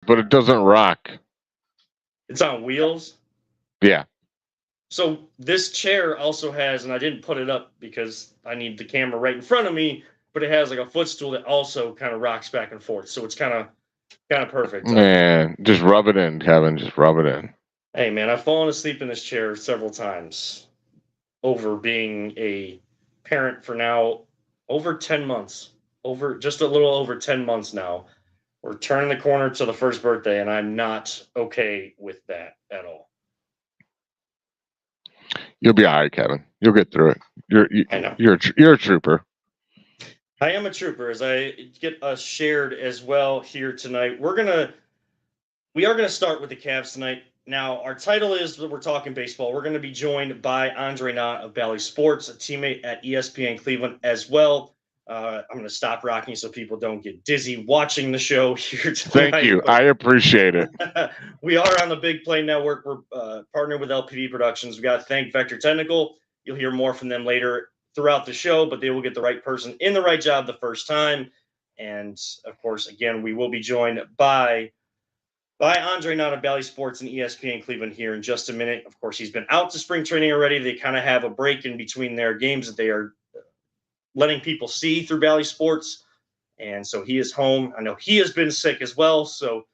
but it doesn't rock. It's on wheels. Yeah. So this chair also has, and I didn't put it up because I need the camera right in front of me, but it has like a footstool that also kind of rocks back and forth. So it's kind of perfect. Man, just rub it in, Kevin. Just rub it in. Hey man, I've fallen asleep in this chair several times over being a parent for now over 10 months. Over just a little over 10 months now. We're turning the corner to the first birthday, and I'm not okay with that at all. You'll be all right, Kevin. You'll get through it. I know. You're a trooper. I am a trooper as I get us shared as well here tonight. We are gonna start with the Cavs tonight. Now, our title is that we're talking baseball. We're going to be joined by Andre Knott of Bally Sports, a teammate at ESPN Cleveland as well. I'm going to stop rocking so people don't get dizzy watching the show here Thank tonight. you. I appreciate it. We are on the Big Play Network. We're partnered with LPD Productions. We got to thank Vector Technical. You'll hear more from them later throughout the show, but they will get the right person in the right job the first time. And of course, again, we will be joined by Andre Knott of Bally Sports and ESPN Cleveland here in just a minute. Of course, he's been out to spring training already. They kind of have a break in between their games that they are letting people see through Bally Sports. And so he is home. I know he has been sick as well. So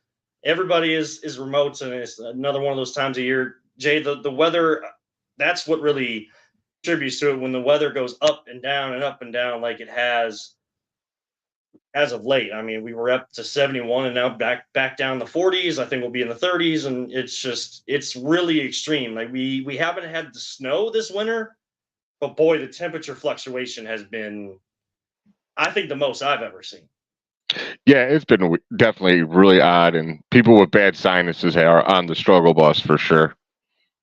everybody is remote, and it's another one of those times of year. Jay, the weather, that's what really contributes to it when the weather goes up and down like it has as of late. I mean, we were up to 71 and now back down the 40s. I think we'll be in the 30s, and it's really extreme. Like we haven't had the snow this winter, but boy, the temperature fluctuation has been, I think, the most I've ever seen. Yeah, it's been definitely really odd, and people with bad sinuses are on the struggle bus for sure.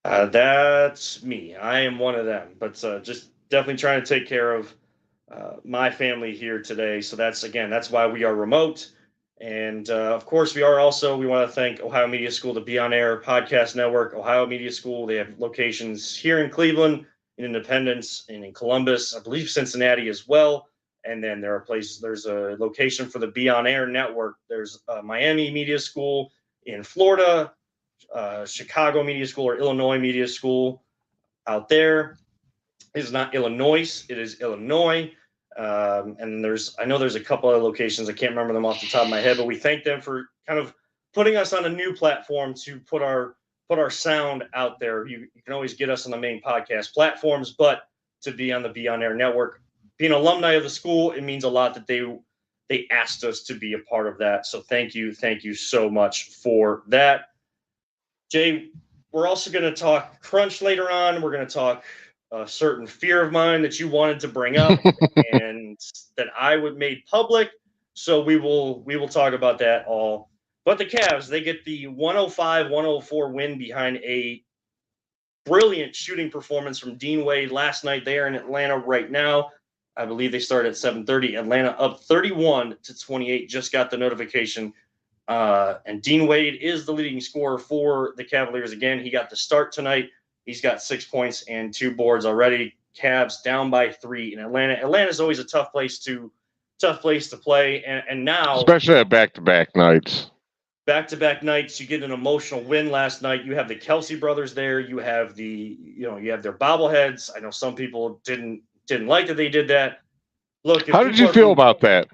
That's me. I am one of them, but just definitely trying to take care of my family here today. So that's why we are remote. And of course, we want to thank Ohio Media School, the Be On Air podcast network. Ohio Media School, they have locations here in Cleveland, in Independence, and in Columbus, I believe Cincinnati as well. And then there's a location for the Be On Air network. There's Miami Media School in Florida, Chicago Media School or Illinois Media School out there. It is not Illinois, it is Illinois. And I know there's a couple other locations. I can't remember them off the top of my head, but we thank them for kind of putting us on a new platform to put our sound out there. You can always get us on the main podcast platforms, but to be on the Be On Air network, being alumni of the school, it means a lot that they asked us to be a part of that. So thank you so much for that. Jay, we're also going to talk crunch later on. We're going to talk a certain fear of mine that you wanted to bring up and that I would made public. So we will talk about that all. But the Cavs, they get the 105-104 win behind a brilliant shooting performance from Dean Wade last night. They are in Atlanta right now. I believe they started at 7:30. Atlanta up 31-28. Just got the notification. And Dean Wade is the leading scorer for the Cavaliers again. He got the start tonight. He's got 6 points and 2 boards already. Cavs down by 3 in Atlanta. Atlanta's always a tough place to play. And now, especially at back-to-back nights. Back-to-back nights, you get an emotional win last night. You have the Kelsey brothers there. You have you have their bobbleheads. I know some people didn't like that they did that. Look, how did you feel about that?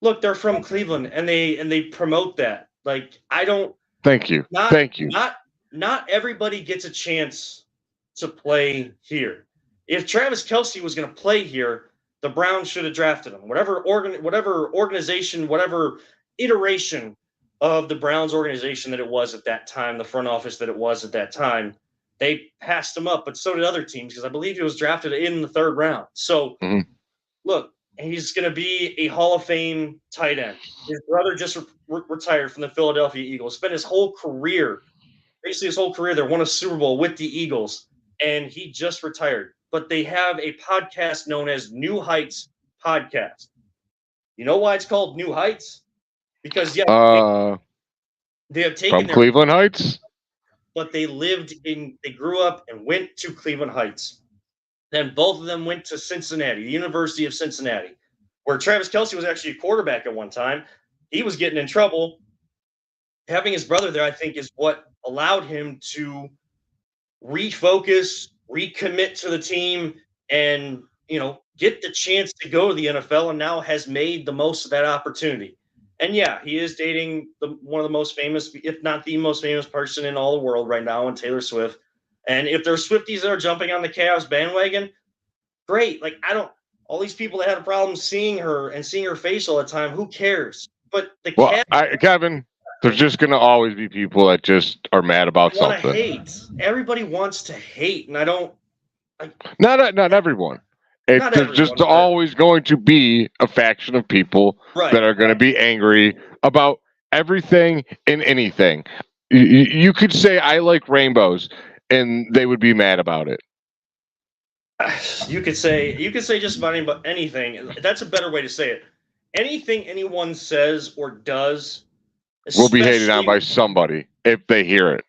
Look, they're from Cleveland, and they promote that. Like, I don't. Thank you. Thank you. Not everybody gets a chance to play here. If Travis Kelsey was going to play here, the Browns should have drafted him. Whatever organization, whatever iteration of the Browns organization that it was at that time, the front office that it was at that time, they passed him up. But so did other teams, because I believe he was drafted in the 3rd round. So, Look, he's going to be a Hall of Fame tight end. His brother just retired from the Philadelphia Eagles. Spent his whole career, basically his whole career there, won a Super Bowl with the Eagles, and he just retired. But they have a podcast known as New Heights Podcast. You know why it's called New Heights? Because they have taken from Cleveland Heights, but they grew up and went to Cleveland Heights. Then both of them went to Cincinnati, the University of Cincinnati, where Travis Kelsey was actually a quarterback at one time. He was getting in trouble. having his brother there, I think, is what allowed him to refocus, recommit to the team, and get the chance to go to the NFL, and now has made the most of that opportunity. And yeah, he is dating one of the most famous, if not the most famous person in all the world right now, in Taylor Swift. And if there's Swifties that are jumping on the Cavs bandwagon, great. Like, I don't, all these people that had a problem seeing her and seeing her face all the time, who cares? But the Well, Cavs Kevin, there's just going to always be people that just are mad about want to something. hate. Everybody wants to hate, and I don't like. Not everyone. Not There's everyone, just but always going to be a faction of people right. that are going to be angry about everything and anything. You could say I like rainbows, and they would be mad about it. You could say just about anything. That's a better way to say it. Anything anyone says or does will be hated on by somebody if they hear it.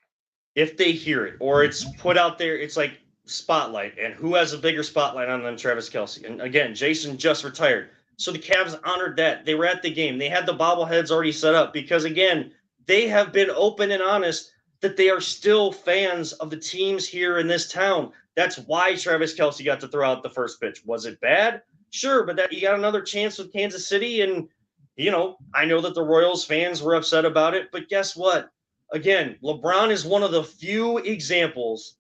If they hear it, or it's put out there, it's like spotlight, and who has a bigger spotlight on than Travis Kelce? And again, Jason just retired, so the Cavs honored that. They were at the game. They had the bobbleheads already set up because, again, they have been open and honest that they are still fans of the teams here in this town. That's why Travis Kelce got to throw out the first pitch. Was it bad? Sure, but that you got another chance with Kansas City, and I know that the Royals fans were upset about it, but guess what? Again, LeBron is one of the few examples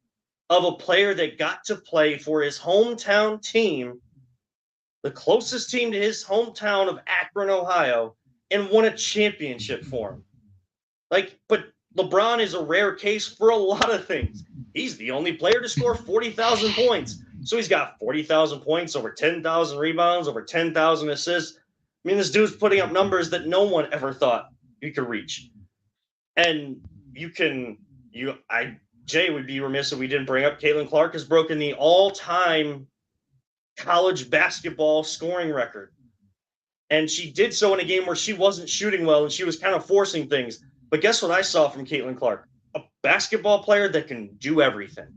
of a player that got to play for his hometown team, the closest team to his hometown of Akron, Ohio, and won a championship for him. But LeBron is a rare case for a lot of things. He's the only player to score 40,000 points. So he's got 40,000 points, over 10,000 rebounds, over 10,000 assists. I mean, this dude's putting up numbers that no one ever thought he could reach. And Jay would be remiss if we didn't bring up Caitlin Clark has broken the all-time college basketball scoring record. And she did so in a game where she wasn't shooting well and she was kind of forcing things. But guess what I saw from Caitlin Clark? A basketball player that can do everything.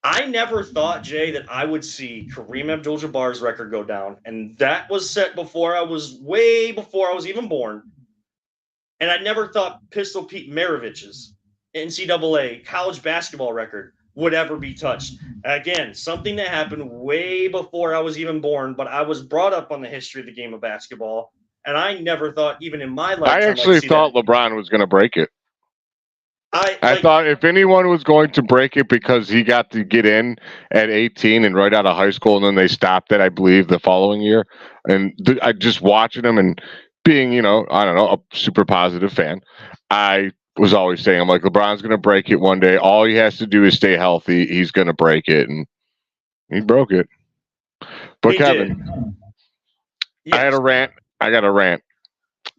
I never thought, Jay, that I would see Kareem Abdul-Jabbar's record go down. And that was set way before I was even born. And I never thought Pistol Pete Maravich's NCAA college basketball record would ever be touched. Again, something that happened way before I was even born, but I was brought up on the history of the game of basketball, and I never thought, even in my lifetime, I actually thought LeBron was going to break it. I thought if anyone was going to break it because he got to get in at 18 and right out of high school, and then they stopped it, I believe, the following year. And I just watching him and being, I don't know, a super positive fan, I was always saying, I'm like, LeBron's going to break it one day. All he has to do is stay healthy. He's going to break it. And he broke it. But he Kevin, yes. I had a rant. I got a rant.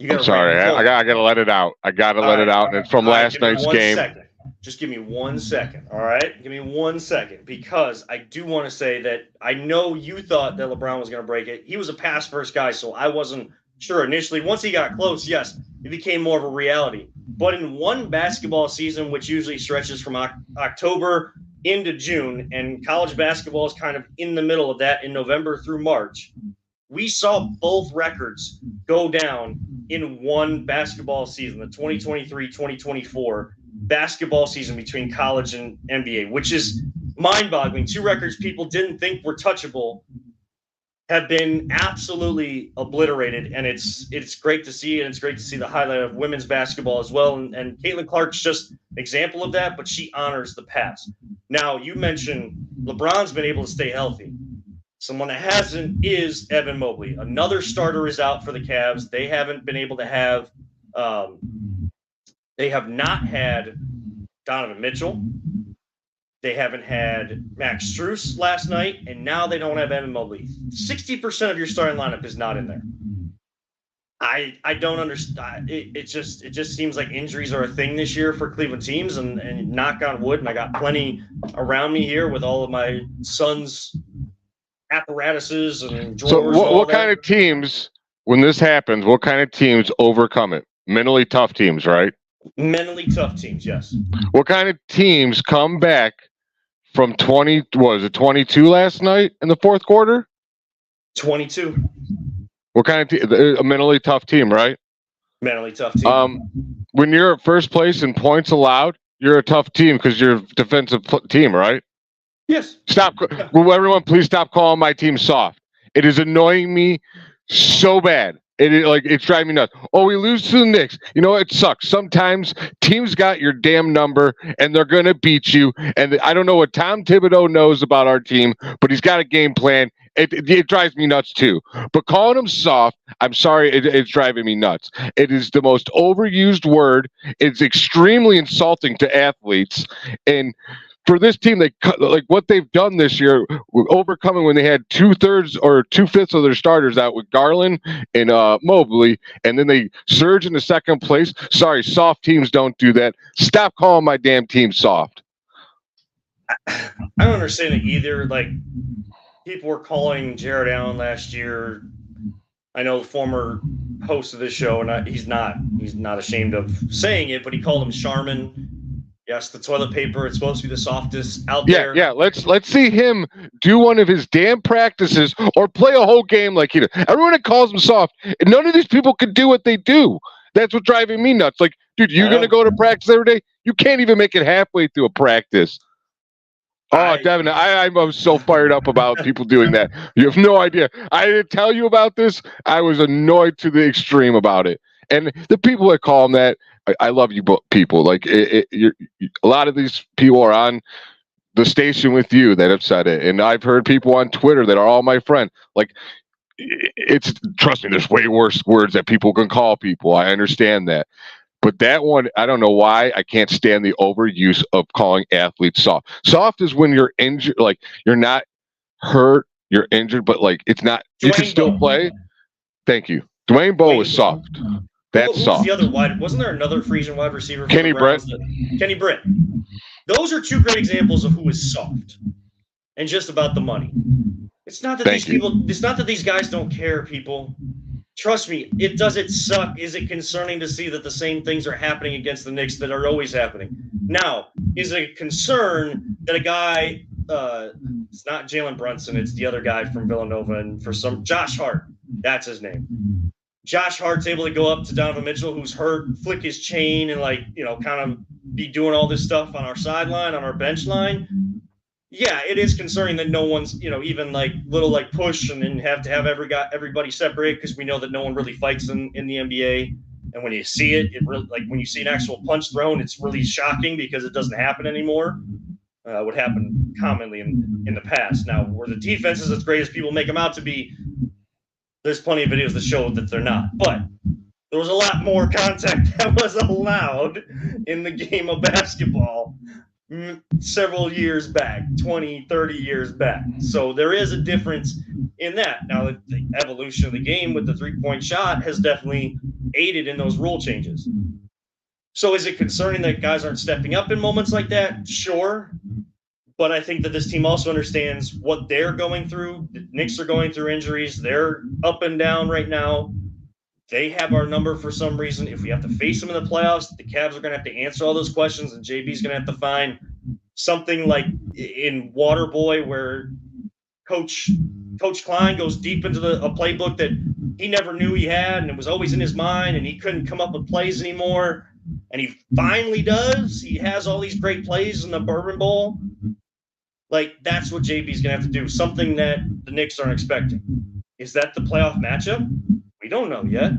I'm sorry. I got to let it out. I got to let it out. And it's from last night's game. Second. Just give me 1 second. All right. Give me 1 second, because I do want to say that I know you thought that LeBron was going to break it. He was a pass first guy, so I wasn't sure initially. Once he got close, yes, it became more of a reality. But in one basketball season, which usually stretches from October into June, and college basketball is kind of in the middle of that in November through March, we saw both records go down in one basketball season, the 2023-2024 basketball season between college and NBA, which is mind-boggling. Two records people didn't think were touchable have been absolutely obliterated, and it's great to see, and it's great to see the highlight of women's basketball as well. And Caitlin Clark's just an example of that, but she honors the past. Now, you mentioned LeBron's been able to stay healthy. Someone that hasn't is Evan Mobley. Another starter is out for the Cavs. They haven't been able to have they have not had Donovan Mitchell. They haven't had Max Strus last night, and now they don't have Evan Mobley. 60% of your starting lineup is not in there. I don't understand. It just seems like injuries are a thing this year for Cleveland teams, and knock on wood, and I got plenty around me here with all of my son's apparatuses and drawers. So what kind of teams, when this happens, what kind of teams overcome it? Mentally tough teams, right? Mentally tough teams, yes. What kind of teams come back from 22 last night in the fourth quarter? 22. What kind of a mentally tough team, right? Mentally tough team. When you're at first place in points allowed, you're a tough team because you're a defensive team, right? Yes. Stop. Will everyone please stop calling my team soft? It is annoying me so bad. It's driving me nuts. Oh, we lose to the Knicks. You know it sucks. Sometimes teams got your damn number and they're gonna beat you. And I don't know what Tom Thibodeau knows about our team, but he's got a game plan. It drives me nuts too. But calling them soft, I'm sorry, it's driving me nuts. It is the most overused word. It's extremely insulting to athletes, and for this team, like what they've done this year, overcoming when they had 2/3 or 2/5 of their starters out with Garland and Mobley, and then they surge into second place. Sorry, soft teams don't do that. Stop calling my damn team soft. I don't understand it either. Like, people were calling Jared Allen last year. I know the former host of this show, and he's not ashamed of saying it, but he called him Charmin. Yes, the toilet paper. It's supposed to be the softest out there. Yeah. Let's see him do one of his damn practices or play a whole game like he does. Everyone that calls him soft, and none of these people can do what they do. That's what's driving me nuts. Like, dude, you're gonna go to practice every day? You can't even make it halfway through a practice. Oh, Devin, I'm so fired up about people doing that. You have no idea. I didn't tell you about this. I was annoyed to the extreme about it. And the people that call them that, I love you people. Like, a lot of these people are on the station with you that have said it. And I've heard people on Twitter that are all my friends. Like, trust me, there's way worse words that people can call people. I understand that. But that one, I don't know why I can't stand the overuse of calling athletes soft. Soft is when you're injured, like you're not hurt, you're injured, but like it's not. You can still play. Thank you. Dwayne Bowe was soft. That's soft. The other wide? Wasn't there another free agent wide receiver? Kenny Britt. Kenny Britt. Those are two great examples of who is soft, and just about the money. It's not that It's not that these guys don't care, people. Trust me, does it suck? Is it concerning to see that the same things are happening against the Knicks that are always happening? Now, is it a concern that a guy, it's not Jalen Brunson, it's the other guy from Villanova, and Josh Hart, that's his name. Josh Hart's able to go up to Donovan Mitchell, who's hurt, flick his chain, and kind of be doing all this stuff on our sideline, on our bench line. Yeah, it is concerning that no one's, even little push and then have to have everybody separate, because we know that no one really fights in the NBA. And when you see it really, when you see an actual punch thrown, it's really shocking because it doesn't happen anymore. Would happen commonly in the past. Now, where the defense is as great as people make them out to be, there's plenty of videos that show that they're not. But there was a lot more contact that was allowed in the game of basketball several years back, 20, 30 years back. So there is a difference in that. Now, the evolution of the game with the three-point shot has definitely aided in those rule changes. So is it concerning that guys aren't stepping up in moments like that? Sure. But I think that this team also understands what they're going through. The Knicks are going through injuries. They're up and down right now. They have our number for some reason. If we have to face them in the playoffs, the Cavs are going to have to answer all those questions, and JB's going to have to find something like in Waterboy where Coach Klein goes deep into a playbook that he never knew he had, and it was always in his mind, and he couldn't come up with plays anymore. And he finally does. He has all these great plays in the Bourbon Bowl. That's what JB's going to have to do, something that the Knicks aren't expecting. Is that the playoff matchup? We don't know yet.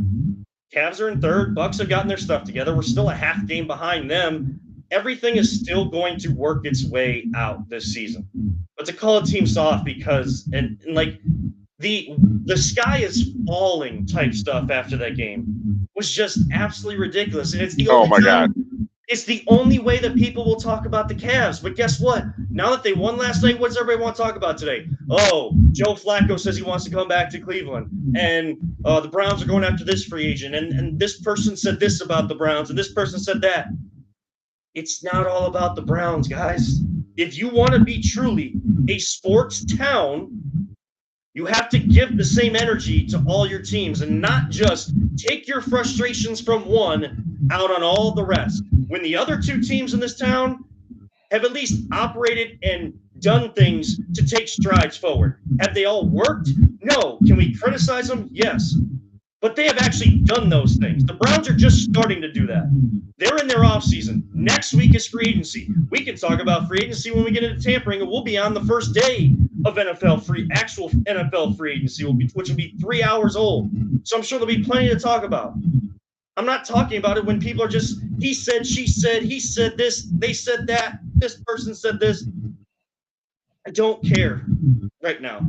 Cavs are in third. Bucks have gotten their stuff together. We're still a half game behind them. Everything is still going to work its way out this season. But to call a team soft because the sky is falling type stuff after that game was just absolutely ridiculous. And it's the only God. It's the only way that people will talk about the Cavs. But guess what? Now that they won last night, what does everybody want to talk about today? Oh, Joe Flacco says he wants to come back to Cleveland. And the Browns are going after this free agent. And this person said this about the Browns. And this person said that. It's not all about the Browns, guys. If you want to be truly a sports town, you have to give the same energy to all your teams and not just take your frustrations from one out on all the rest. When the other two teams in this town have at least operated and done things to take strides forward. Have they all worked? No. Can we criticize them? Yes. But they have actually done those things. The Browns are just starting to do that. They're in their offseason. Next week is free agency. We can talk about free agency when we get into tampering, and we'll be on the first day of actual NFL free agency, which will be 3 hours old. So I'm sure there'll be plenty to talk about. I'm not talking about it when people are just, he said, she said, he said this, they said that, this person said this. I don't care right now.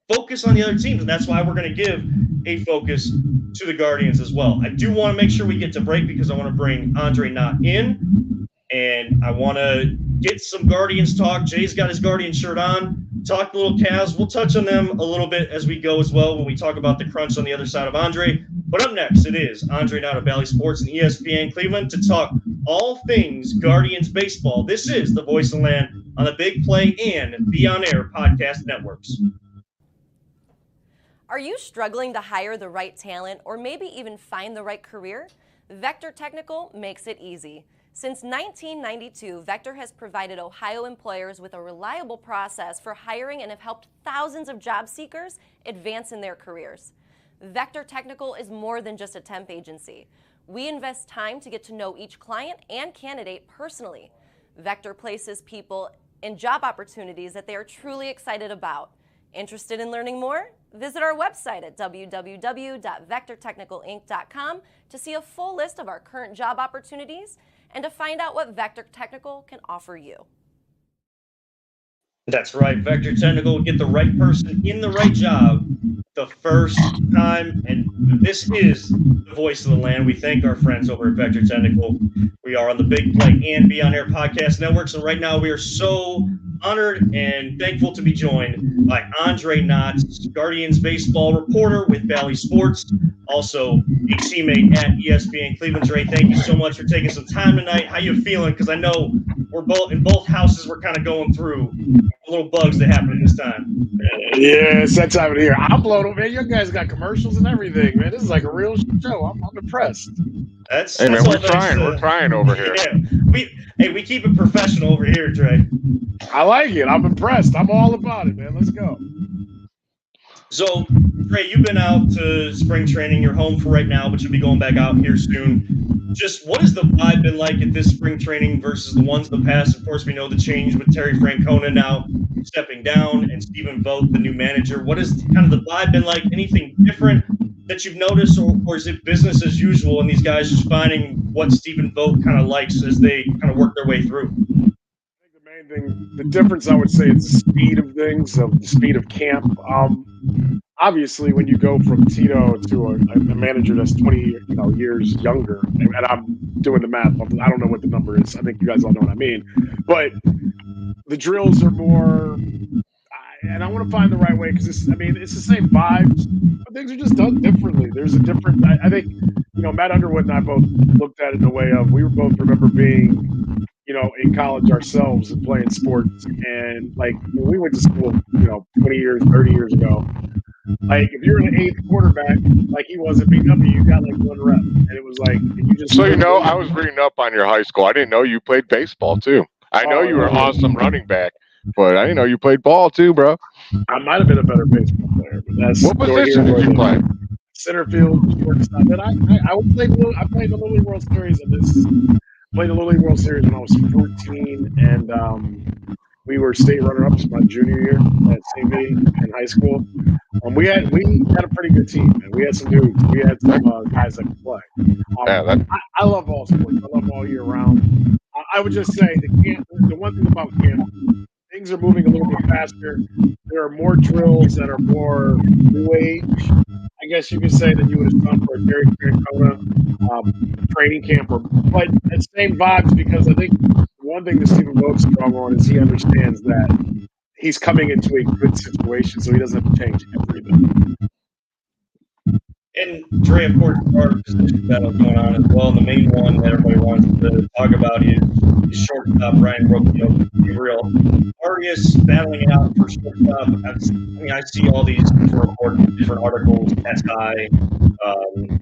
Focus on the other teams, and that's why we're going to give a focus to the Guardians as well. I do want to make sure we get to break because I want to bring Andre Knott in, and I want to get some Guardians talk. Jay's got his Guardian shirt on. Talk a little Cavs. We'll touch on them a little bit as we go as well when we talk about the crunch on the other side of Andre. But up next, it is Andre Knott of Valley Sports and ESPN Cleveland to talk all things Guardians baseball. This is the Voice of the Land on the Big Play and Be On Air podcast networks. Are you struggling to hire the right talent or maybe even find the right career? Vector Technical makes it easy. Since 1992, Vector has provided Ohio employers with a reliable process for hiring and have helped thousands of job seekers advance in their careers. Vector Technical is more than just a temp agency. We invest time to get to know each client and candidate personally. Vector places people in job opportunities that they are truly excited about. Interested in learning more? Visit our website at www.vectortechnicalinc.com to see a full list of our current job opportunities and to find out what Vector Technical can offer you. That's right. Vector Technical will get the right person in the right job the first time. And this is the Voice of the Land. We thank our friends over at Vector Technical. We are on the Big Play and Be On Air podcast network. So right now we are so honored and thankful to be joined by Andre Knott, Guardians baseball reporter with Valley Sports, also a teammate at ESPN Cleveland. Dre, thank you so much for taking some time tonight. How you feeling? Because I know we're both in both houses. We're kind of going through little bugs that happen this time. Yeah, it's that time of the year. I'm blown up, man. You guys got commercials and everything, man. This is like a real show. I'm impressed. Hey, man, we're trying. We're trying over here. Yeah, we keep it professional over here, Dre. I like it. I'm impressed. I'm all about it, man. Let's go. So, Dre, you've been out to spring training. You're home for right now, but you'll be going back out here soon. Just what has the vibe been like at this spring training versus the ones in the past? Of course, we know the change with Terry Francona now stepping down and Stephen Vogt, the new manager. What has kind of the vibe been like? Anything different that you've noticed, or is it business as usual and these guys just finding what Stephen Vogt kind of likes as they kind of work their way through? I think the main thing, the difference, I would say, is the speed of things, of the speed of camp. Obviously, when you go from Tito to a manager that's 20 years younger, and I'm doing the math, I don't know what the number is. I think you guys all know what I mean. But the drills are more, and I want to find the right way because it's the same vibes, but things are just done differently. There's a different, I think, Matt Underwood and I both looked at it in the way of, we were both remember being, in college ourselves and playing sports. And we went to school, 20 years, 30 years ago. Like, if you're an eighth quarterback, like he was at BW, you got like one rep. And it was like, and you just. So, I was reading up on your high school. I didn't know you played baseball too. I know you were an awesome running back, but I didn't know you played ball too, bro. I might have been a better baseball player, but that's. What position did you play? Center field, shortstop. And I played the Little League World Series played the Little League World Series when I was 14, and we were state runner-ups my junior year at CV in high school. We had a pretty good team, man. We had some dudes. We had some guys that could play. I love all sports. I love all year round. I would just say the one thing about camp, things are moving a little bit faster. There are more drills that are more new age, I guess you could say, than you would have done for a Terry Francona training camp. But the same vibes, because I think one thing that Stephen Vogt's strong on is he understands that he's coming into a good situation, so he doesn't have to change everything. And Dre, of course, there are position battles going on as well. And the main one that everybody wants to talk about is shortstop Ryan Rocchio. Real Arias battling it out for shortstop. I see all these different reports, different articles, SI,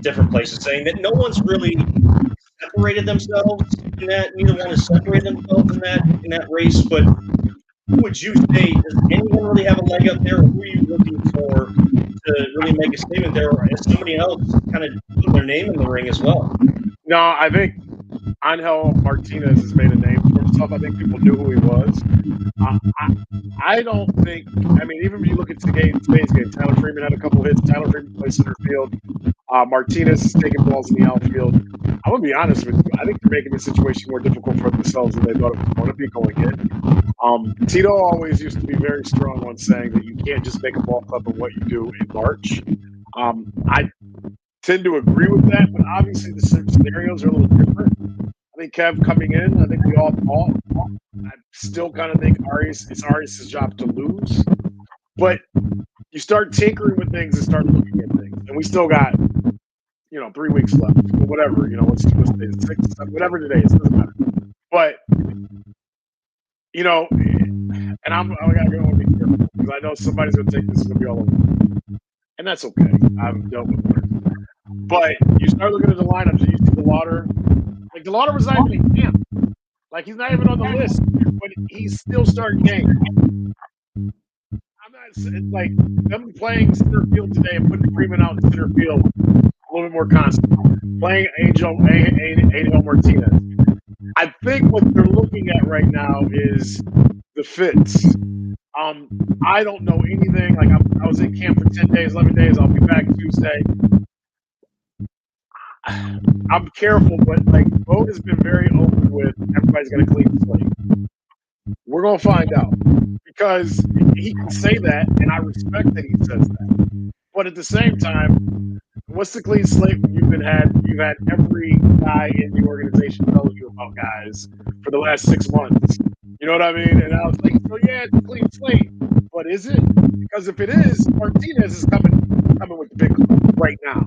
different places saying that no one's really separated themselves in that. Neither one has separated themselves in that race. But who would you say, does anyone really have a leg up there? Or who are you looking for to to really make a statement there, or is somebody else kind of putting their name in the ring as well? No, I think Angel Martinez has made a name for himself. I think people knew who he was. I don't think. I mean, even when you look at today's game, Tyler Freeman had a couple hits. Tyler Freeman plays center field. Martinez is taking balls in the outfield. I'm gonna be honest with you. I think they're making the situation more difficult for themselves than they thought it was going to be going in. Tito always used to be very strong on saying that you can't just make a ball club of what you do in March. I tend to agree with that, but obviously the scenarios are a little different. I think Kev coming in, I think we all thought. I still kind of think it's Arias' job to lose. But you start tinkering with things and start looking at things. And we still got, 3 weeks left. Whatever, what's today? 6, 7, whatever today is, doesn't matter. But, and I got to be careful because I know somebody's going to take this and be all over. And that's okay. I've dealt with it. But you start looking at the lineups and you see DeLauder. Like, DeLauder was not even in camp. Like, he's not even on the list, but he's still starting games. I'm not like them playing center field today and putting Freeman out in center field a little bit more constant. Playing Angel Martinez. I think what they're looking at right now is the fits. I don't know anything. Like I was in camp for 10 days, 11 days. I'll be back Tuesday. I'm careful, but like Vogt has been very open with everybody's got a clean slate. We're gonna find out because he can say that, and I respect that he says that. But at the same time, what's the clean slate when you've had every guy in the organization telling you about guys for the last 6 months? You know what I mean? And I was like, so yeah, it's a clean slate, but is it? Because if it is, Martinez is coming with the big club right now.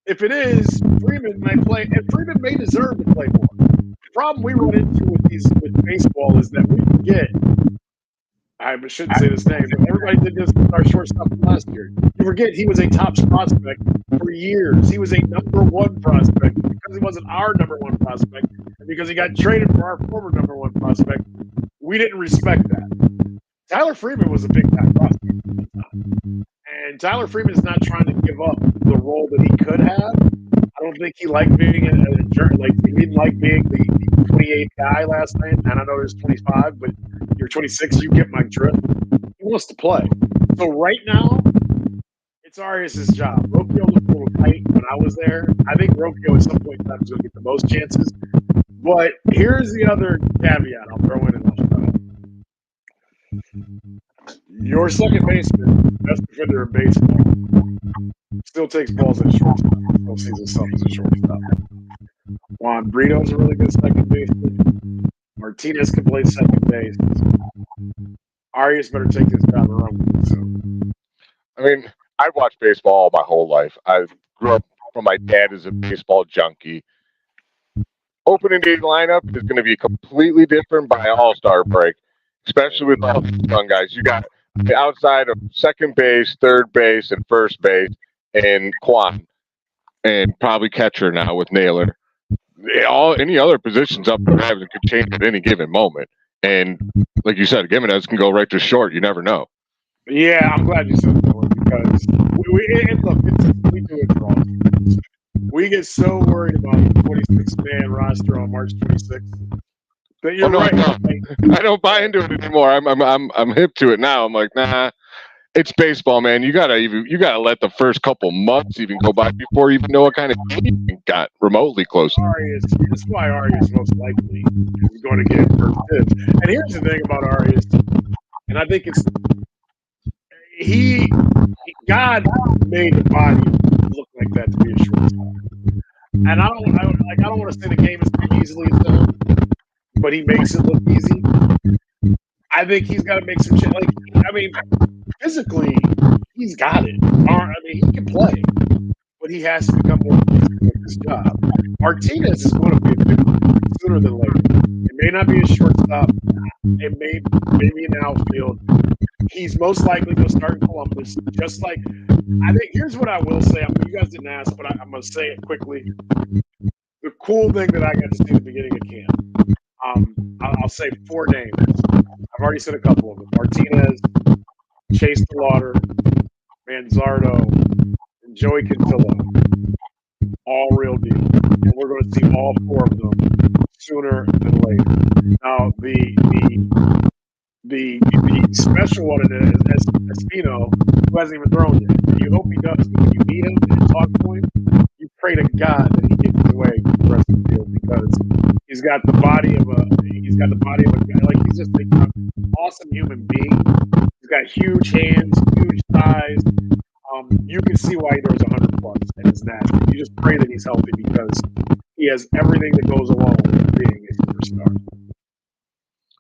If it is, Freeman might play, and Freeman may deserve to play more. The problem we run into with baseball is that we forget. I shouldn't say this name, but everybody did this with our shortstop from last year. You forget he was a top prospect for years. He was a number 1 prospect because he wasn't our number 1 prospect, and because he got traded for our former number 1 prospect. We didn't respect that. Tyler Freeman was a big time prospect at the time. And Tyler Freeman is not trying to give up the role that he could have. I don't think he liked being a jerk. Like, he didn't like being the 28th guy last night. And I know there's 25, but you're 26, you get my drift. He wants to play. So right now, it's Arias' job. Rocchio looked a little tight when I was there. I think Rocchio at some point in time is going to get the most chances. But here's the other caveat I'll throw in and I'll shut up. Your second baseman, best defender in baseball, still takes balls at shortstop. Still sees himself as a shortstop. Juan Brito's a really good second baseman. Martinez can play second base. Arias better take this job and run with it. So. I mean, I've watched baseball my whole life. I grew up from my dad as a baseball junkie. Opening day lineup is going to be completely different by All-Star break, especially with all the young guys. You got the outside of second base, third base, and first base, and Quan, and probably catcher now with Naylor. Any other positions up for grabs could change at any given moment. And like you said, Gimenez can go right to short. You never know. Yeah, I'm glad you said that because we do it wrong. We get so worried about the 26-man roster on March 26th. But you're right. I don't buy into it anymore. I'm hip to it now. I'm like, nah, it's baseball, man. You gotta let the first couple months even go by before you even know what kind of game you got remotely close. That's why Arias most likely is going to get first pitch. And here's the thing about Arias, and I think it's God made the body look like that to be a shortstop. And I don't want to say the game is pretty easily done, but he makes it look easy. I think he's got to make some shit. Physically, he's got it. He can play, but he has to become more consistent with his job. Martinez is going to be a big one sooner than later. It may not be a shortstop. It may be an outfield. He's most likely going to start in Columbus. Just like, I think, here's what I will say. You guys didn't ask, but I'm going to say it quickly. The cool thing that I got to see at the beginning of camp, I'll say 4 names. I've already said a couple of them. Martinez, Chase DeLauder, Manzardo, and Joey Cantillo, all real deal. And we're going to see all 4 of them sooner than later. Now, the special one in it is Espino, who hasn't even thrown yet. And you hope he does. When you meet him and talk to him, you pray to God that he gets his way for the rest of the field, because he's got the body of a guy. Like, he's just an awesome human being. He's got huge hands, huge thighs. You can see why he throws 100 plus, and it's nasty. You just pray that he's healthy, because he has everything that goes along with being a superstar.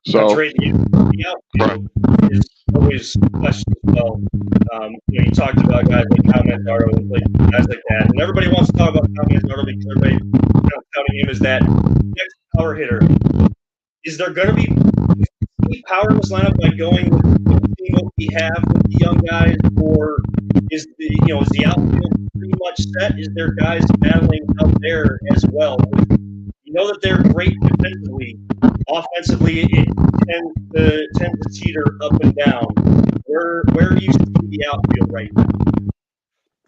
So that's right. The outfield is always questioned as well. You talked about guys like Cal Manzardo and guys like that, and everybody wants to talk about Cal Manzardo because everybody touting him as that next power hitter. Is there going to be power in this lineup by going with what we have with the young guys, or is the outfield pretty much set? Is there guys battling out there as well? You know that they're great defensively. Offensively, it tends to teeter up and down. Where do you see the outfield right now?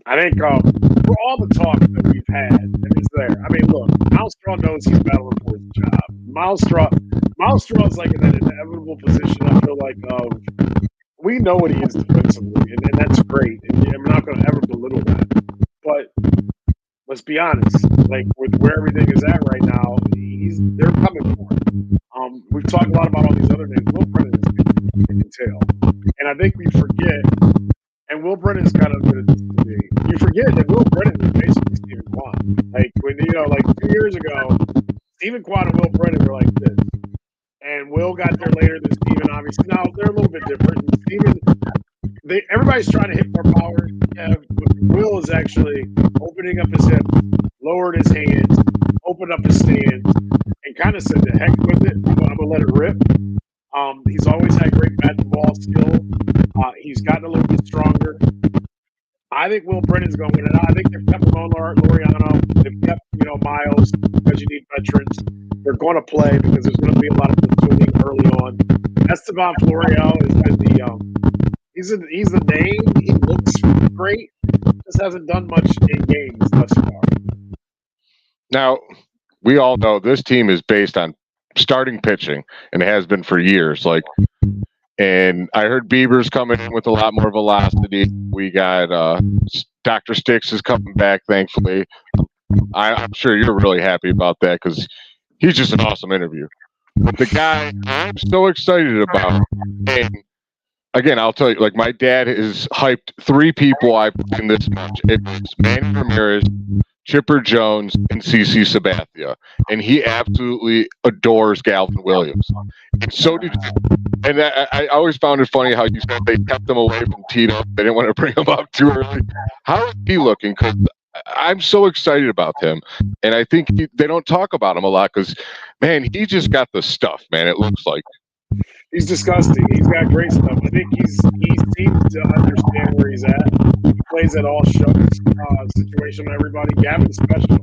I think for all the talk that we've had, and it's there. I mean, look, Miles Straw knows he's battling for his job. Miles Straw is like in that inevitable position, I feel like, of we know what he is defensively, and that's great. And I'm not going to ever belittle that. But let's be honest, like with where everything is at right now, they're coming for him. We've talked a lot about all these other names. Will Brennan is good, you can tell. And I think we forget, and Will Brennan's kind of good at this to me. You forget that Will Brennan is basically Stephen Kwan. Like, when, like 2 years ago, Stephen Kwan and Will Brennan were like this. And Will got there later than Stephen, obviously. Now, they're a little bit different. Stephen, everybody's trying to hit more power. Will is actually opening up his hips, lowered his hands, opened up his stance, and kind of said, the heck with it. I'm going to let it rip. He's always had great bat-to-ball skill. He's gotten a little bit stronger. I think Will Brennan's going to win it. I think they've kept Ramon Laureano. They've kept, Miles, because you need veterans. They're going to play because there's going to be a lot of platooning early on. Esteban Florial has been he's the name. He looks great. Just hasn't done much in games thus far. Now, we all know this team is based on starting pitching, and it has been for years. And I heard Bieber's coming in with a lot more velocity. We got Dr. Sticks is coming back, thankfully. I'm sure you're really happy about that because he's just an awesome interview. But the guy I'm so excited about, and again, I'll tell you, like, my dad has hyped 3 people I've seen this much. It's Manny Ramirez, Chipper Jones, and CC Sabathia. And he absolutely adores Galvin Williams. And so did you. And I always found it funny how you said they kept him away from Tito. They didn't want to bring him up too early. How is he looking? Because I'm so excited about him. And I think they don't talk about him a lot because, man, he just got the stuff, man, it looks like. He's disgusting. He's got great stuff. I think he seems to understand where he's at. He plays at all shucks situation with everybody. Gavin's special.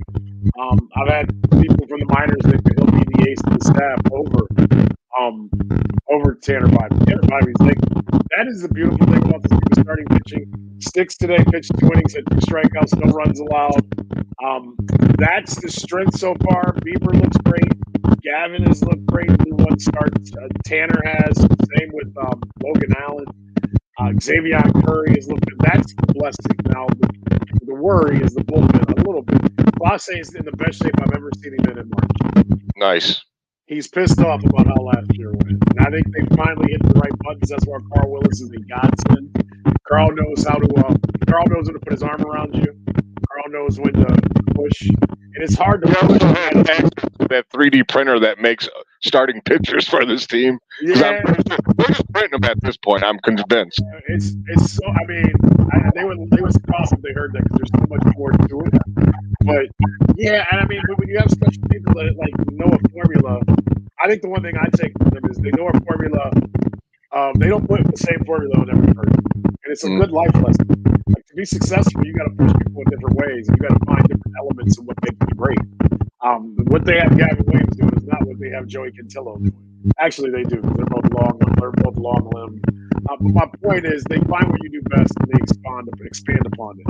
I've had people from the minors think that he'll be the ace of the staff over Tanner Bybee. Tanner Bybee's like, that is the beautiful thing about this team starting pitching. Sticks today, pitched 2 innings, had 2 strikeouts, no runs allowed. That's the strength so far. Bieber looks great. Gavin has looked great through 1 start. Tanner has. Same with Logan Allen. Xavier Curry has looked good. That's the blessing. Now, the worry is the bullpen a little bit. Clase is in the best shape I've ever seen him in March. Nice. He's pissed off about how last year went. And I think they finally hit the right buttons. That's why Carl Willis is a godsend. Carl knows when to put his arm around you. Carl knows when to push. And it's hard to push. That 3D printer that makes starting pictures for this team. Yeah. We're just printing them at this point, I'm convinced. It's so, I mean, they were surprised if they heard that because there's so much more to it. But, yeah, and I mean, when you have special people that, like, know a formula, I think the one thing I take from them is they know a formula. They don't put the same formula on every person. And it's a good life lesson. Like, to be successful, you got to push people in different ways. You got to find different elements of what makes you great. What they have Gavin Williams doing is not what they have Joey Cantillo doing. Actually, they do. They're both long limb. But my point is, they find what you do best and they expand upon it,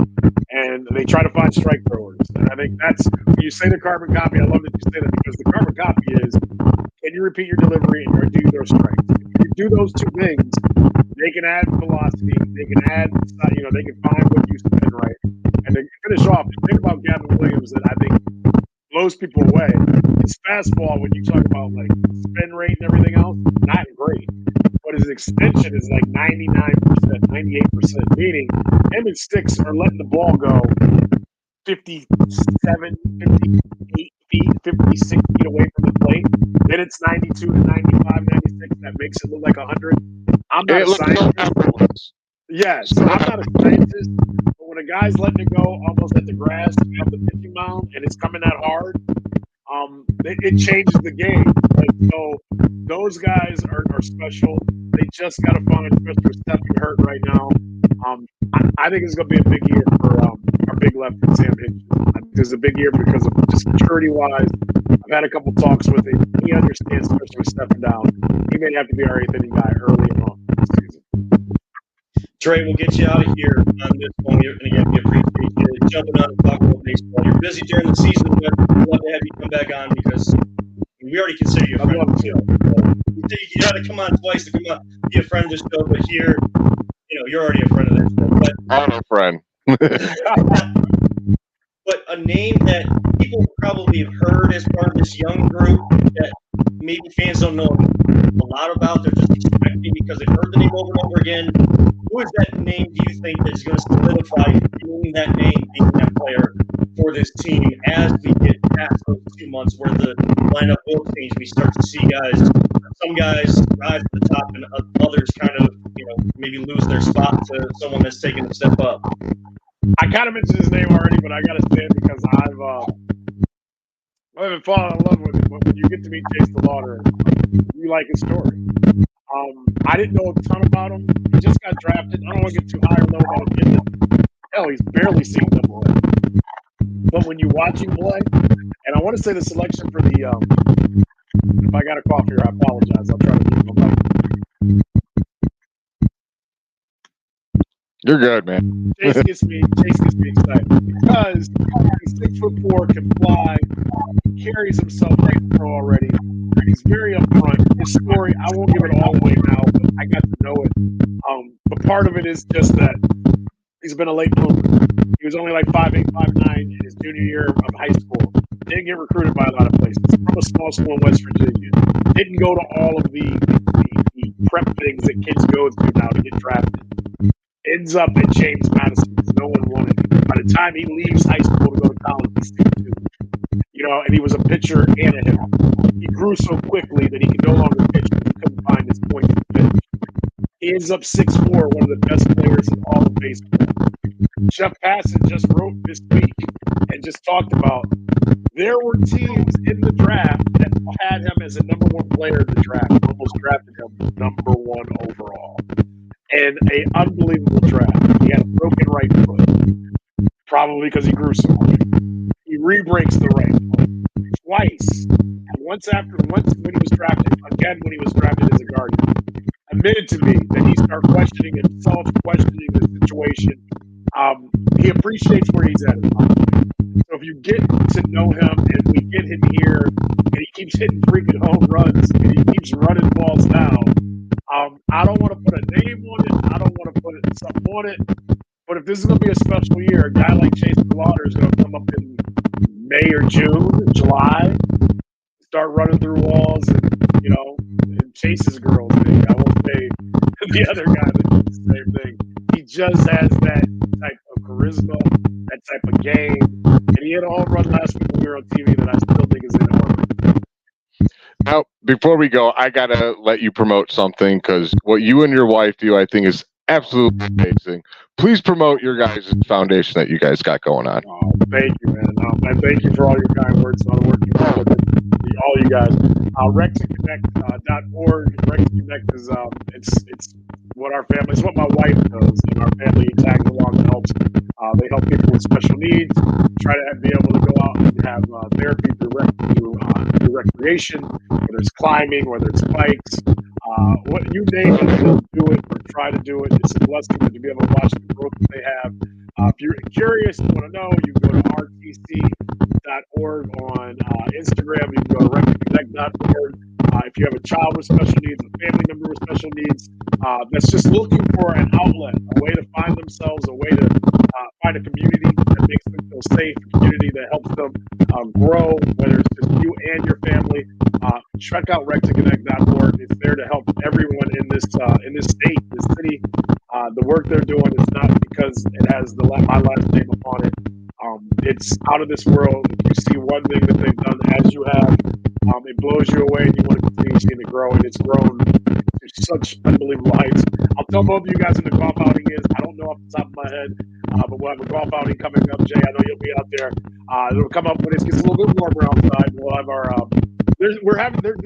and they try to find strike throwers. And I think that's when you say the carbon copy. I love that you say that because the carbon copy is, can you repeat your delivery and do you throw strikes? If you do those two things, they can add velocity. They can add, they can find what you spin right. And to finish off, the thing about Gavin Williams that I think blows people away, his fastball, when you talk about like spin rate and everything else, not great. But his extension is like 99%, 98%, meaning him and Sticks are letting the ball go 57, 58 feet, 56 feet away from the plate. Then it's 92 to 95, 96. That makes it look like 100. I'm not a scientist. Yes, I'm not a scientist. But when a guy's letting it go almost at the grass of the pitching mound and it's coming that hard, it changes the game. Like, so those guys are special. They just got to find, especially with Stephen hurt right now. I think it's going to be a big year for our big left Sam Hinch. I think it's a big year because of just maturity-wise. I've had a couple talks with him. He understands, especially with stepping down. He may have to be our eighth inning guy early on this season. Trey, we'll get you out of here on this one. And again, we appreciate you jumping on and talking about baseball. You're busy during the season, but we'd love to have you come back on because we already consider you a friend of the show. You got to come on twice to come on, be a friend of the show, but here, you're already a friend of the show. But I'm a friend. But a name that people probably have heard as part of this young group that maybe fans don't know a lot about, they're just expecting because they've heard the name over and over again. Who is that name do you think that is going to solidify being that name, being that player for this team as we get past those 2 months where the lineup will change? We start to see some guys rise to the top and others kind of, maybe lose their spot to someone that's taking a step up. I kind of mentioned his name already, but I got to say it because I've been falling in love with him. But when you get to meet Chase DeLauder, you like his story. I didn't know a ton about him. He just got drafted. I don't want to get too high or low about him. Hell, he's barely seen double A. But when you watch him play, and I want to say the selection for the if I got a cough here, I apologize. I'll try to keep him up. You're good, man. Chase gets me excited because he's 6'4", can fly, carries himself like a pro already. He's very upfront. His story, I won't give it all away now, but I got to know it. But part of it is just that he's been a late bloomer. He was only like 5'8", 5'9" in his junior year of high school. Didn't get recruited by a lot of places. From a small school in West Virginia. Didn't go to all of the prep things that kids go to now to get drafted. Ends up at James Madison because no one wanted him. By the time he leaves high school to go to college, he's 6'2". And he was a pitcher and a hitter. He grew so quickly that he could no longer pitch because he couldn't find his point to pitch. He ends up 6'4", one of the best players in all of baseball. Jeff Passan just wrote this week and just talked about there were teams in the draft that had him as a number one player in the draft, almost drafted him number one overall. And an unbelievable draft. He had a broken right foot, probably because he grew so quick. He re-breaks the right foot twice. Once when he was drafted, again when he was drafted as a guardian, admitted to me that he started questioning himself, questioning the situation. He appreciates where he's at in life. So if you get to know him and we get him here and he keeps hitting freaking home runs and he keeps running balls down, I don't want to put a name on it. I don't want to put something on it. But if this is going to be a special year, a guy like Chase DeLauder is going to come up in May or June, July, start running through walls and chases girls. I won't say the other guy that does the same thing. He just has that type of charisma, that type of game. And he had a home run last week when we were on TV that I still think is in order. Now, before we go, I got to let you promote something because what you and your wife do, I think, is absolutely amazing. Please promote your guys' foundation that you guys got going on. Oh, thank you, man. And thank you for all your kind words on working with all you guys. RexandConnect.org. Rex and Connect is it's what our family, it's what my wife does, and our family tags along and helps. They help people with special needs, try to be able to go out and have therapy through recreation, whether it's climbing, whether it's bikes, what you name it, they'll do it or try to do it. It's a blessing to be able to watch the growth that they have. If you're curious and want to know, you can go to rtc.org on Instagram. You can go to rectoconnect.org. If you have a child with special needs, a family member with special needs, that's just looking for an outlet, a way to find themselves, a way to find a community that makes them feel safe, a community that helps them grow, whether it's just you and your family. Check out rectoconnect.org. It's there to help everyone in this state, this city. The work they're doing is not because it has my last name upon it. It's out of this world. If you see one thing that they've done as you have, it blows you away, and you want to continue seeing it grow. And it's grown to such unbelievable heights. I'll tell both of you guys when the golf outing is. I don't know off the top of my head, but we'll have a golf outing coming up. Jay, I know you'll be out there. It'll come up when it gets a little bit warmer outside. We'll have our. The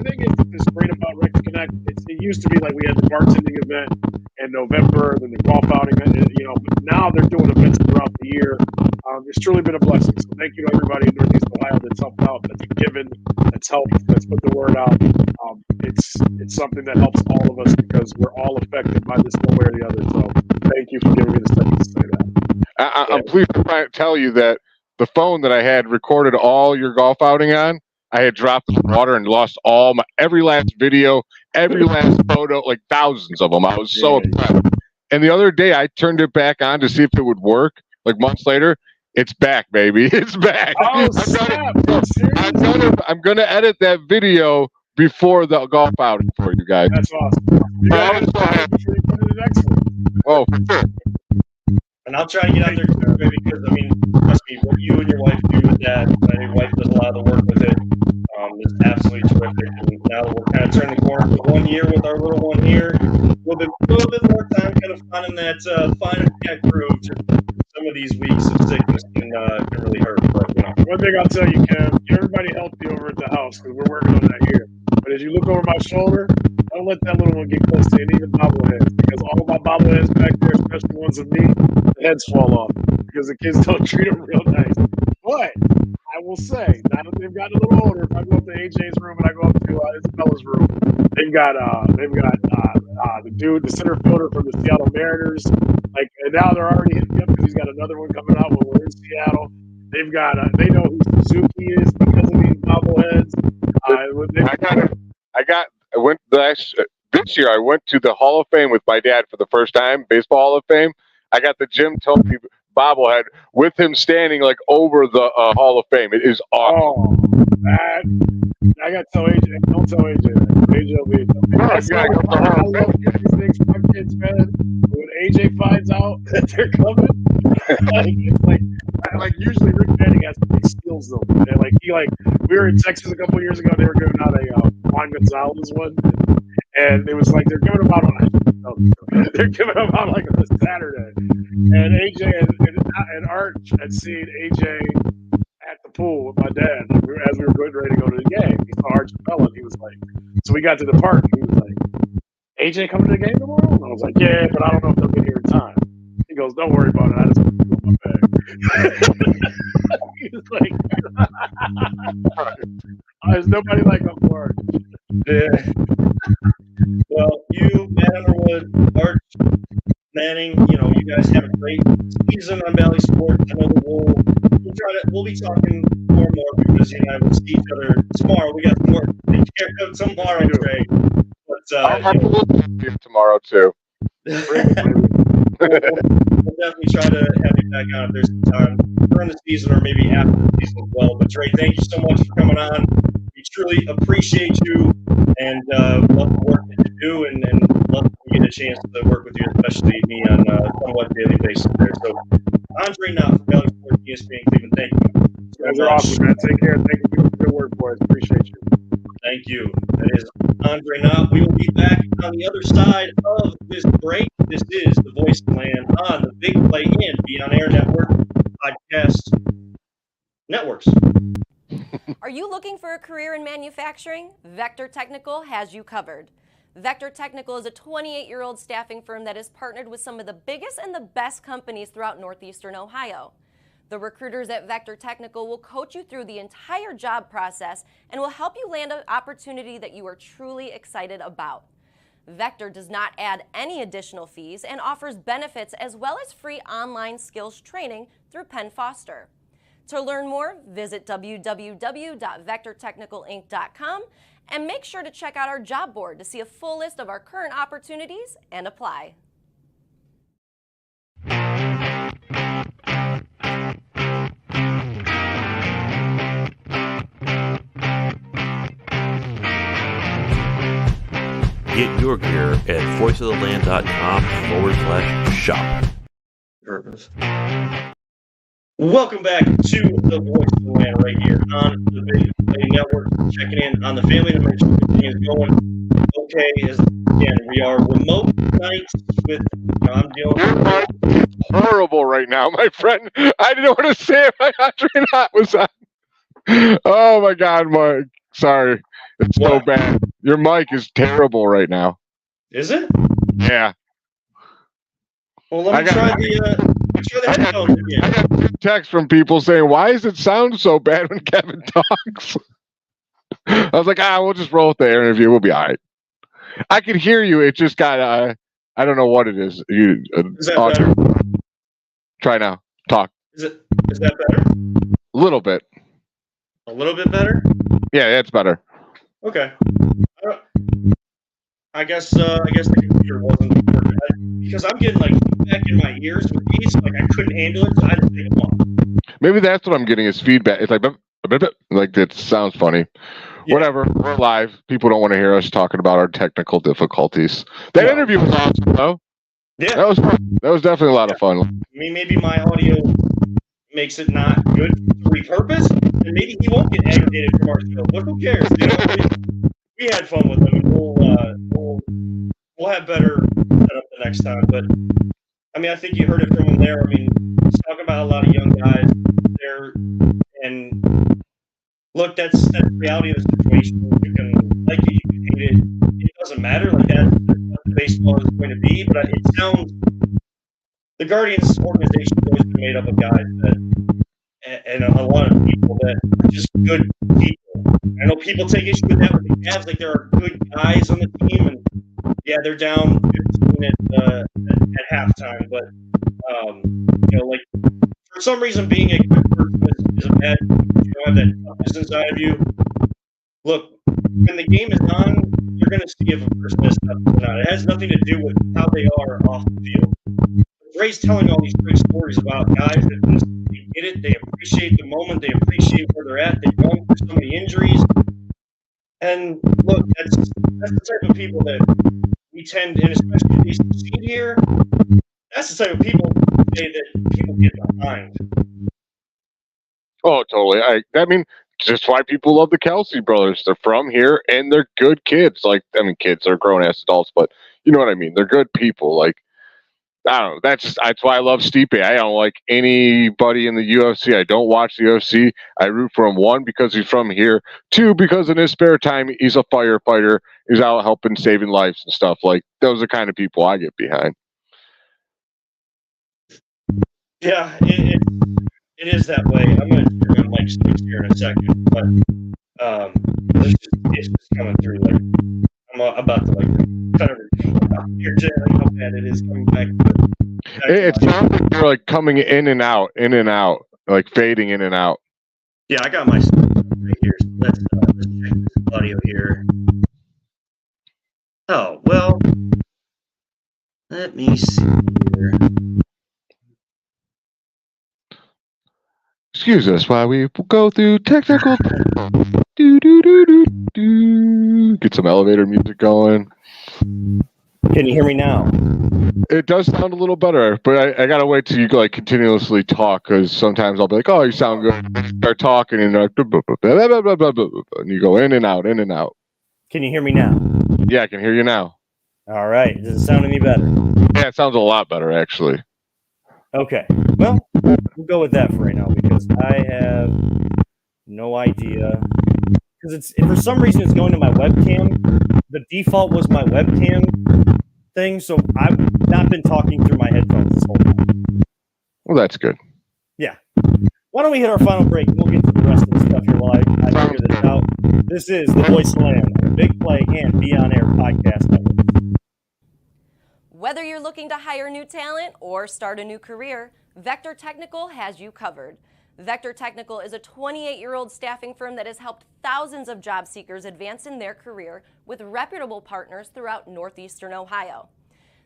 thing is that's great about Rex Connect. It used to be like we had the bartending event in November, then the golf outing, but now they're doing events throughout the year. It's truly been a blessing. So thank you to everybody in Northeast Ohio that's helped out, that's given, that's helped, that's put the word out. It's something that helps all of us because we're all affected by this one way or the other. So thank you for giving me the second to say that. I'm pleased to tell you that the phone that I had recorded all your golf outing on, I had dropped in the water and lost every last video, every last photo, like thousands of them. I was so upset. And the other day I turned it back on to see if it would work. Like months later, it's back, baby. It's back. Oh, snap. I'm gonna edit that video before the golf outing for you guys. That's awesome. You gotta edit that before you put it in the next one. Oh, for sure. And I'll try to get out there too, because trust me, what you and your wife do with that, your wife does a lot of the work with it. It's absolutely terrific. And now that we're kind of turning the corner for 1 year with our little one here, a little bit more time kind of finding that fine groove. Some of these weeks of sickness can really hurt. But, one thing I'll tell you, Kev, everybody healthy over at the house because we're working on that here. But as you look over my shoulder, don't let that little one get close to any of the bobbleheads because all of my bobbleheads back there, especially ones of me, the heads fall off because the kids don't treat them real nice. But I will say, now that they've gotten a little older, if I go up to AJ's room and I go up to Isabella's room, they've got the center fielder from the Seattle Mariners. And now they're already hitting him because he's got another one coming out when we're in Seattle. They've got they know who Suzuki is because of these bobbleheads. This year I went to the Hall of Fame with my dad for the first time, Baseball Hall of Fame. I got the Jim Toby bobblehead with him standing like over the Hall of Fame. It is awesome. I got to tell AJ. Don't tell AJ that. AJ will be. I love getting these things for my kids, man. When AJ finds out that they're coming, it's like usually Rick Manning steals them. And we were in Texas a couple years ago. They were giving out a Juan Gonzalez one, and it was like they're giving them out on like a Saturday. And AJ and Arch had seen AJ at the pool with my dad as we were getting ready to go to the game. He saw Arch and Bella, and he was like, so we got to the park, and he was like, AJ coming to the game tomorrow? And I was like, yeah, but I don't know if they'll get here in time. He goes, don't worry about it. I just put it in my bag. He was like, there's nobody like him for Arch. Yeah. Well, you, Matt Underwood, Arch, Manning, you guys have a great season on Valley Sports. I know that we'll be talking more and more because I will see each other tomorrow. We got some work to take care of tomorrow, Trey. But tomorrow too. We'll definitely try to have you back on if there's some time during the season or maybe after the season as well. But Trey, thank you so much for coming on. We truly appreciate you and love the work that you do and love to get a chance to work with you, especially me on a somewhat daily basis there. So Andre Knott from Valley Sports ESPN Cleveland, thank you. You guys are awesome, man. Take care. Thank you for the good work, boys. Appreciate you. Thank you. That is Andre Knott. We will be back on the other side of this break. This is The Voice of Land on the Big Play and Beyond Air Network podcast networks. Are you looking for a career in manufacturing? Vector Technical has you covered. Vector Technical is a 28-year-old staffing firm that has partnered with some of the biggest and the best companies throughout northeastern Ohio. The recruiters at Vector Technical will coach you through the entire job process and will help you land an opportunity that you are truly excited about. Vector does not add any additional fees and offers benefits as well as free online skills training through Penn Foster. To learn more, visit www.vectortechnicalinc.com and make sure to check out our job board to see a full list of our current opportunities and apply. Get your gear at voiceoftheland.com/shop. Purpose. Welcome back to the Voice of the Land right here on the Big Play Network. Checking in on the family to make sure everything is going okay. Again, we are remote nights with, I'm dealing with. Horrible right now, my friend. I didn't know what to say if my Andre Knott was on. Oh my God, Mike. Sorry. It's so bad. Your mic is terrible right now. Is it? Yeah. Well, let me try the headphones again. I got texts from people saying, why does it sound so bad when Kevin talks? I was like, we'll just roll with the interview. We'll be all right. I can hear you. It just got, I don't know what it is. Is that better? Try now. Talk. Is that better? A little bit. A little bit better? Yeah, it's better. Okay. I guess the computer wasn't working because I'm getting like feedback in my ears with these. Like I couldn't handle it, so I had to take them off. Maybe that's what I'm getting is feedback. It's like it sounds funny. Yeah. Whatever. We're live. People don't want to hear us talking about our technical difficulties. That interview was awesome, though. Yeah, that was definitely a lot of fun. I mean, maybe my audio makes it not good to repurpose, and maybe he won't get aggregated from our show. But who cares? You know, we had fun with him, and we'll have better setup the next time. But I mean, I think you heard it from him there. I mean, he's talking about a lot of young guys there, and look, that's the reality of the situation. You can like it, you can hate it. It doesn't matter. Like that's what baseball is going to be. But it sounds the Guardians organization has always been made up of guys that, and a lot of people that are just good people. I know people take issue with that with the Cavs. Like there are good guys on the team, and yeah, they're down 15 at halftime. But you know, like for some reason, being a good person is a bad thing. You don't have that toughness inside of you. Look, when the game is on, you're going to see if a person is tough or not. It has nothing to do with how they are off the field. Ray's telling all these great stories about guys that just they get it, they appreciate the moment, they appreciate where they're at, they've gone through so many injuries. And look, that's the type of people that we tend, and especially these seed here, that's the type of people that people get behind. Oh, totally. I mean, just why people love the Kelsey brothers. They're from here and they're good kids. Like, I mean, kids are grown ass adults, but you know what I mean? They're good people. Like, I don't know. That's why I love Stipe. I don't like anybody in the UFC. I don't watch the UFC. I root for him, 1, because he's from here. 2, because in his spare time, he's a firefighter. He's out helping, saving lives and stuff. Like, those are the kind of people I get behind. Yeah, it is that way. I'm going to turn on Mike's switch here in a second. But it's just coming through. Like, I'm about to, like, kind of you're like how bad it is coming back. It sounds like you're like coming in and out, like fading in and out. Yeah, I got my stuff right here. So let's check this audio here. Oh well, let me see here. Excuse us while we go through technical. Get some elevator music going. Can you hear me now? It does sound a little better, but I gotta wait till you like continuously talk, because sometimes I'll be like, "Oh, you sound good." Start talking and like, blah, blah, blah, blah, blah, blah, blah, and you go in and out, in and out. Can you hear me now? Yeah, I can hear you now. All right. Does it sound any better? Yeah, it sounds a lot better actually. Okay. Well, we'll go with that for right now because I have no idea. Because for some reason it's going to my webcam. The default was my webcam thing, so I've not been talking through my headphones this whole time. Well, that's good. Yeah. Why don't we hit our final break and we'll get to the rest of the stuff here while I figure this out. This is the Voice of the Land, the Big Play and Be On Air podcast network. Whether you're looking to hire new talent or start a new career, Vector Technical has you covered. Vector Technical is a 28-year-old staffing firm that has helped thousands of job seekers advance in their career with reputable partners throughout northeastern Ohio.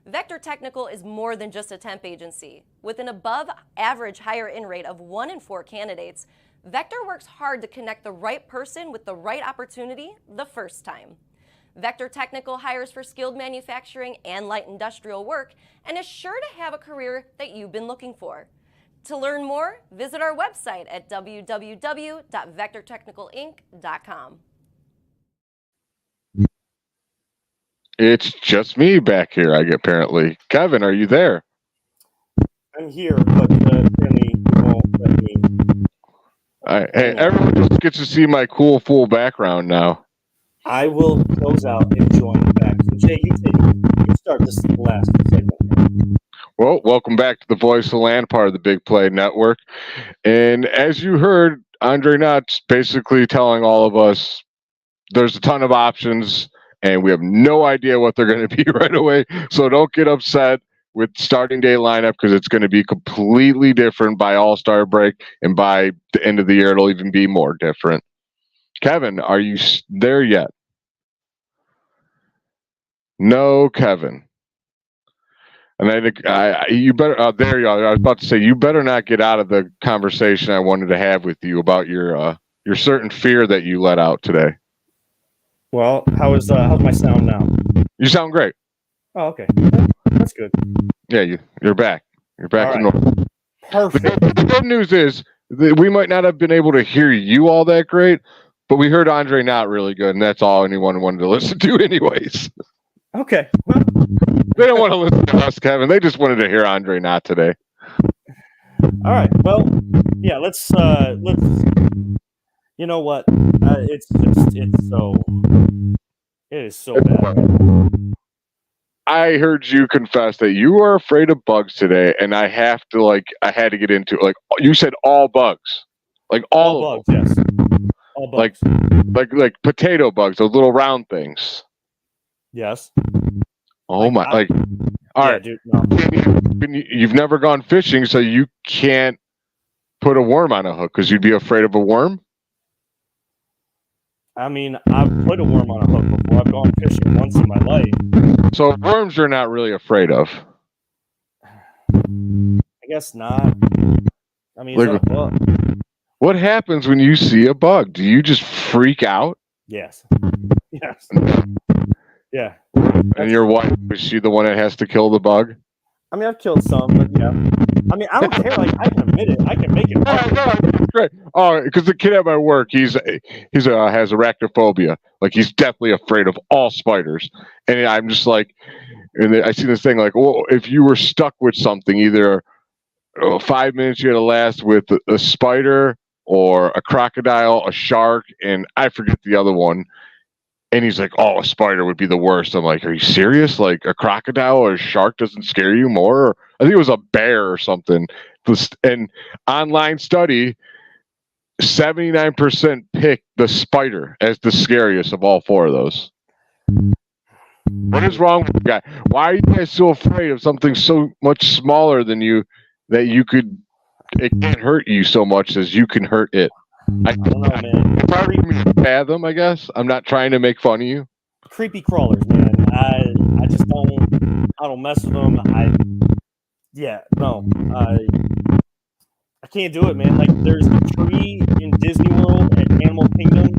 Vector Technical is more than just a temp agency. With an above-average hire-in rate of 1 in 4 candidates, Vector works hard to connect the right person with the right opportunity the first time. Vector Technical hires for skilled manufacturing and light industrial work and is sure to have a career that you've been looking for. To learn more, visit our website at www.vectortechnicalinc.com. It's just me back here, apparently. Kevin, are you there? I'm here, but apparently you won't let me. Hey, everyone just gets to see my cool, full background now. I will close out and join back. So Jay, you start this last segment. Well, welcome back to the Voice of the Land, part of the Big Play Network. And as you heard, Andre Knott's basically telling all of us there's a ton of options, and we have no idea what they're going to be right away. So don't get upset with starting day lineup because it's going to be completely different by All-Star break, and by the end of the year, it'll even be more different. Kevin, are you there yet? No, Kevin. And you better. There you are. I was about to say you better not get out of the conversation I wanted to have with you about your certain fear that you let out today. Well, how's my sound now? You sound great. Oh, okay, that's good. Yeah, you're back. You're back to normal. Perfect. The good news is that we might not have been able to hear you all that great, but we heard Andre Knott really good, and that's all anyone wanted to listen to, anyways. Okay. Well, they don't want to listen to us, Kevin. They just wanted to hear Andre Knott today. All right. Well, yeah. Let's. You know what? It is so bad. I heard you confess that you are afraid of bugs today, and I had to get into it. Like, you said all bugs. Like all bugs, yes. All bugs. Like potato bugs, those little round things. Yes. Oh my! All right. Dude, no. You've never gone fishing, so you can't put a worm on a hook because you'd be afraid of a worm. I mean, I've put a worm on a hook before. I've gone fishing once in my life. So worms you're not really afraid of. I guess not. I mean, what happens when you see a bug? Do you just freak out? Yes. Yes. Yeah. And your wife, is she the one that has to kill the bug? I mean, I've killed some, but yeah. I mean, I don't care. Like, I can admit it. I can make it. Great. Oh, because the kid at my work, has arachnophobia. Like, he's definitely afraid of all spiders. And I'm just like, and I see this thing like, well, if you were stuck with something, either 5 minutes you had to last with a spider or a crocodile, a shark, and I forget the other one. And he's like, oh, a spider would be the worst. I'm like, are you serious? Like, a crocodile or a shark doesn't scare you more? Or, I think it was a bear or something. And online study, 79% picked the spider as the scariest of all 4 of those. What is wrong with you guys? Why are you guys so afraid of something so much smaller than you that it can't hurt you so much as you can hurt it? I don't know, man. It's hard for me to fathom, I guess. I'm not trying to make fun of you. Creepy crawlers, man. I just don't mess with them. I can't do it, man. Like, there's a tree in Disney World at Animal Kingdom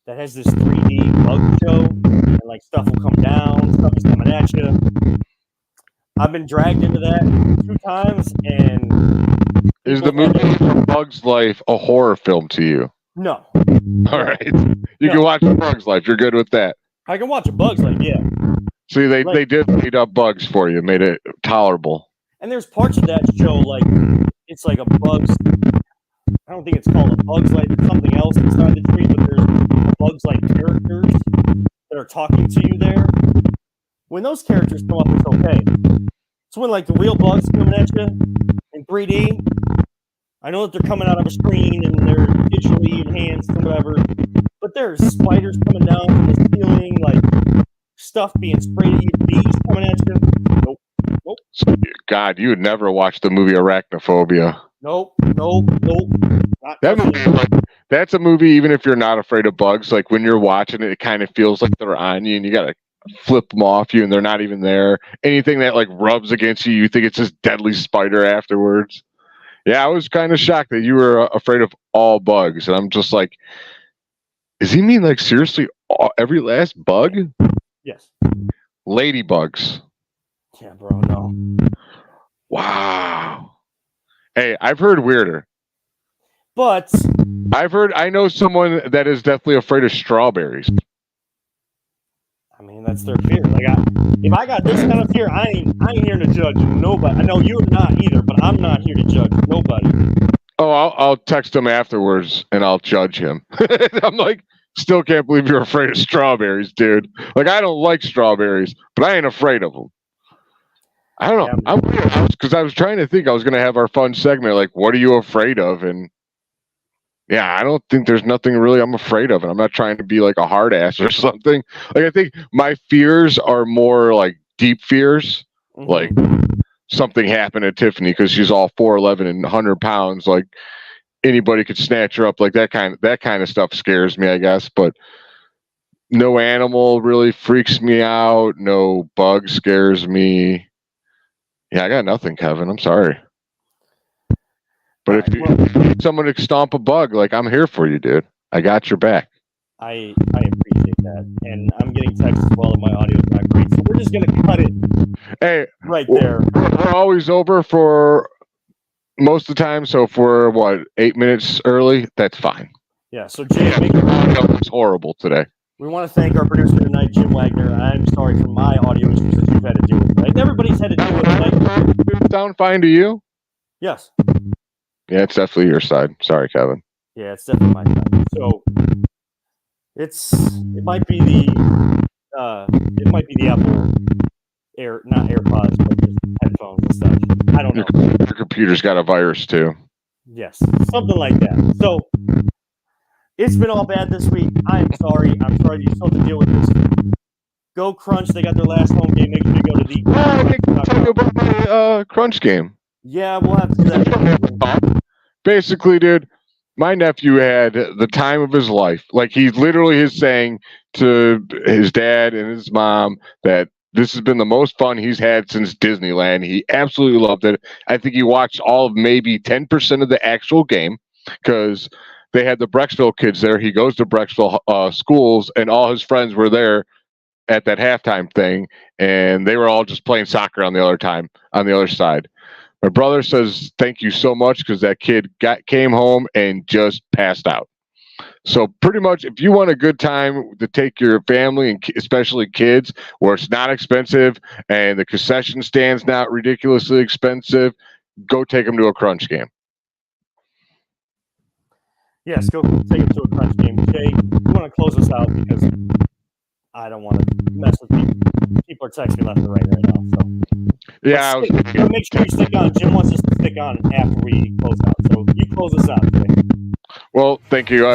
that has this 3D bug show, and like stuff will come down, stuff is coming at you. I've been dragged into that 2 times, and is the movie Bug's Life a horror film to you? No. All right. You can watch Bug's Life. You're good with that. I can watch a Bug's Life, yeah. See, they did beat up bugs for you, made it tolerable. And there's parts of that show, like, it's like a Bug's, I don't think it's called a Bug's Life, it's something else inside the tree, but there's Bug's Life characters that are talking to you there. When those characters come up, it's okay. So when, like, the real bugs coming at you in 3D, I know that they're coming out of a screen and they're digitally enhanced and whatever, but there's spiders coming down from the ceiling, like stuff being sprayed at you, bees coming at you. Nope. God, you would never watch the movie Arachnophobia. Nope. That movie, that's a movie, even if you're not afraid of bugs, like when you're watching it, it kind of feels like they're on you and you got to flip them off you and they're not even there. Anything that like rubs against you, you think it's this deadly spider afterwards. Yeah, I was kind of shocked that you were afraid of all bugs. And I'm just like, does he mean like seriously every last bug? Yes. Ladybugs. Yeah, bro, no. Wow. Hey, I've heard weirder. But I know someone that is definitely afraid of strawberries. I mean, that's their fear. Like, if I got this kind of fear, I ain't here to judge nobody. I know you're not either, but I'm not here to judge nobody. Oh, I'll text him afterwards and I'll judge him. I'm like, still can't believe you're afraid of strawberries, dude. Like, I don't like strawberries, but I ain't afraid of them. I don't know. I'm weird because I was trying to think I was going to have our fun segment, like, what are you afraid of? And yeah, I don't think there's nothing really I'm afraid of. And I'm not trying to be like a hard ass or something. Like, I think my fears are more like deep fears. Mm-hmm. Like something happened to Tiffany because she's all 4'11" and 100 pounds. Like anybody could snatch her up. Like that kind of stuff scares me, I guess. But no animal really freaks me out. No bug scares me. Yeah, I got nothing, Kevin. I'm sorry. But if you need someone to stomp a bug, like I'm here for you, dude. I got your back. I appreciate that. And I'm getting texts as well, and my audio's not great. So we're just going to cut it right there. We're always over for most of the time. So if we're, 8 minutes early, that's fine. Yeah, so Jay, it was horrible today. We want to thank our producer tonight, Jim Wagner. I'm sorry for my audio issues that you've had to deal with. Right? Everybody's had to deal with it. It sound fine to you? Yes. Yeah, it's definitely your side. Sorry, Kevin. Yeah, it's definitely my side. So it might be the Apple not AirPods, but just headphones and stuff. I don't know. Your computer's got a virus too. Yes, something like that. So it's been all bad this week. I'm sorry. I'm sorry you still have to deal with this. Go Crunch. They got their last home game. Make sure you go to the. I can tell you about my Crunch game. Yeah, we'll have to do that. Basically, dude, my nephew had the time of his life. Like, he literally is saying to his dad and his mom that this has been the most fun he's had since Disneyland. He absolutely loved it. I think he watched all of maybe 10% of the actual game because they had the Brecksville kids there. He goes to Brecksville schools, and all his friends were there at that halftime thing, and they were all just playing soccer on the other side. My brother says thank you so much because that kid came home and just passed out. So pretty much, if you want a good time to take your family and especially kids, where it's not expensive and the concession stand's not ridiculously expensive, go take them to a Crunch game. Yes, go take them to a Crunch game. Jay, you want to close us out because I don't want to mess with people. People are texting left and right now. So. Yeah. Make sure you stick on. Jim wants us to stick on after we close out. So you close us out, Jay. Well, thank you.